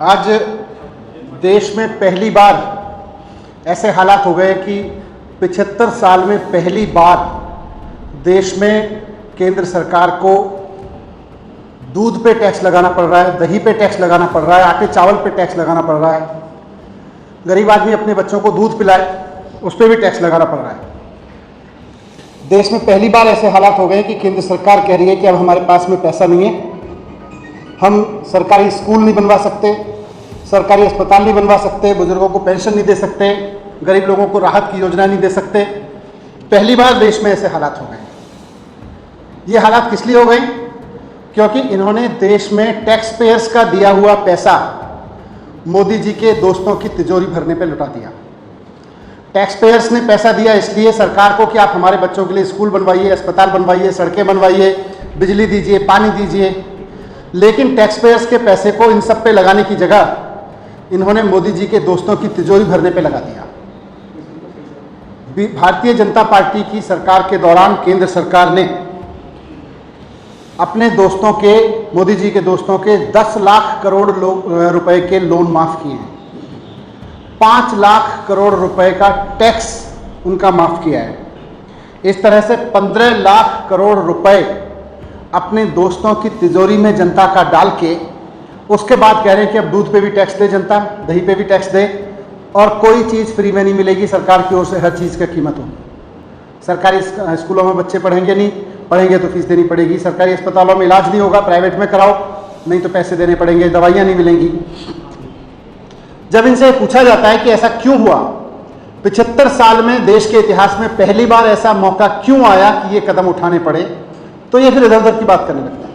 आज देश में पहली बार ऐसे हालात हो गए कि 75 साल में पहली बार देश में केंद्र सरकार को दूध पे टैक्स लगाना पड़ रहा है, दही पे टैक्स लगाना पड़ रहा है, आटे चावल पे टैक्स लगाना पड़ रहा है। गरीब आदमी अपने बच्चों को दूध पिलाए उस पर भी टैक्स लगाना पड़ रहा है। देश में पहली बार ऐसे हालात हो गए कि केंद्र सरकार कह रही है कि अब हमारे पास में पैसा नहीं है, हम सरकारी स्कूल नहीं बनवा सकते, सरकारी अस्पताल नहीं बनवा सकते, बुजुर्गों को पेंशन नहीं दे सकते, गरीब लोगों को राहत की योजना नहीं दे सकते। पहली बार देश में ऐसे हालात हो गए। ये हालात किस लिए हो गए? क्योंकि इन्होंने देश में टैक्स पेयर्स का दिया हुआ पैसा मोदी जी के दोस्तों की तिजोरी भरने पे लुटा दिया। टैक्स पेयर्स ने पैसा दिया इसलिए सरकार को कि आप हमारे बच्चों के लिए स्कूल बनवाइए, अस्पताल बनवाइए, सड़कें बनवाइए, बिजली दीजिए, पानी दीजिए। लेकिन टैक्स पेयर्स के पैसे को इन सब पे लगाने की जगह इन्होंने मोदी जी के दोस्तों की तिजोरी भरने पे लगा दिया। भारतीय जनता पार्टी की सरकार के दौरान केंद्र सरकार ने अपने दोस्तों के, मोदी जी के दोस्तों के 10 लाख करोड़ रुपए के लोन माफ किए हैं। 5 लाख करोड़ रुपए का टैक्स उनका माफ किया है। इस तरह से 15 लाख करोड़ रुपए अपने दोस्तों की तिजोरी में जनता का डाल के उसके बाद कह रहे हैं कि अब दूध पे भी टैक्स दे जनता, दही पे भी टैक्स दे, और कोई चीज़ फ्री में नहीं मिलेगी, सरकार की ओर से हर चीज़ का कीमत होगी। सरकारी स्कूलों में बच्चे पढ़ेंगे नहीं, पढ़ेंगे तो फीस देनी पड़ेगी। सरकारी अस्पतालों में इलाज नहीं होगा, प्राइवेट में कराओ, नहीं तो पैसे देने पड़ेंगे, दवाइयाँ नहीं मिलेंगी। जब इनसे पूछा जाता है कि ऐसा क्यों हुआ, 75 साल में देश के इतिहास में पहली बार ऐसा मौका क्यों आया कि ये कदम उठाने पड़े, तो ये फिर इधर उधर की बात करने लगता है।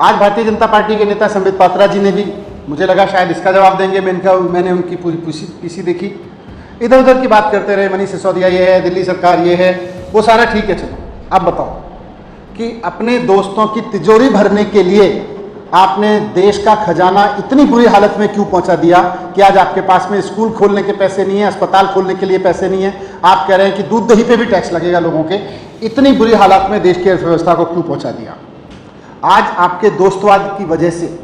आज भारतीय जनता पार्टी के नेता संबित पात्रा जी ने भी, मुझे लगा शायद इसका जवाब देंगे, मैंने उनकी पूरी पीसी देखी, इधर उधर की बात करते रहे। मनीष सिसोदिया ये है, दिल्ली सरकार ये है, वो सारा ठीक है, चलो अब बताओ कि अपने दोस्तों की तिजोरी भरने के लिए आपने देश का खजाना इतनी बुरी हालत में क्यों पहुंचा दिया कि आज आपके पास में स्कूल खोलने के पैसे नहीं है, अस्पताल खोलने के लिए पैसे नहीं है। आप कह रहे हैं कि दूध दही पे भी टैक्स लगेगा लोगों के। इतनी बुरी हालत में देश की अर्थव्यवस्था को क्यों पहुंचा दिया? आज आपके दोस्तवाद की वजह से,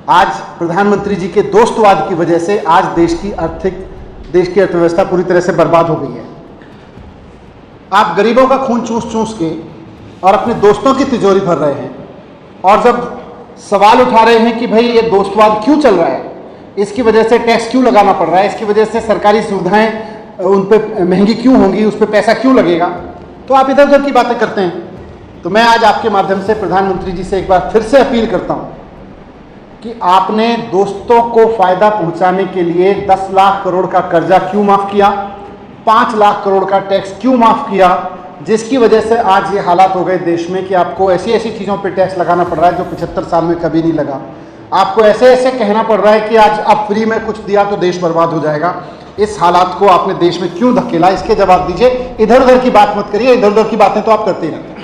आज प्रधानमंत्री जी के दोस्तवाद की वजह से आज देश की अर्थव्यवस्था पूरी तरह से बर्बाद हो गई है। आप गरीबों का खून चूस चूस के और अपने दोस्तों की तिजोरी भर रहे हैं, और जब सवाल उठा रहे हैं कि भाई ये दोस्तवाद क्यों चल रहा है, इसकी वजह से टैक्स क्यों लगाना पड़ रहा है, इसकी वजह से सरकारी सुविधाएं उन पर महंगी क्यों होंगी, उस पर पैसा क्यों लगेगा, तो आप इधर उधर की बातें करते हैं। तो मैं आज आपके माध्यम से प्रधानमंत्री जी से एक बार फिर से अपील करता हूं कि आपने दोस्तों को फायदा पहुंचाने के लिए 10 लाख करोड़ का कर्जा क्यों माफ किया, 5 लाख करोड़ का टैक्स क्यों माफ किया, जिसकी वजह से आज ये हालात हो गए देश में कि आपको ऐसी ऐसी चीज़ों पे टैक्स लगाना पड़ रहा है जो 75 साल में कभी नहीं लगा। आपको ऐसे ऐसे कहना पड़ रहा है कि आज अब फ्री में कुछ दिया तो देश बर्बाद हो जाएगा। इस हालात को आपने देश में क्यों धकेला, इसके जवाब दीजिए। इधर उधर की बात मत करिए, इधर उधर की बातें तो आप करते ही रहते हैं।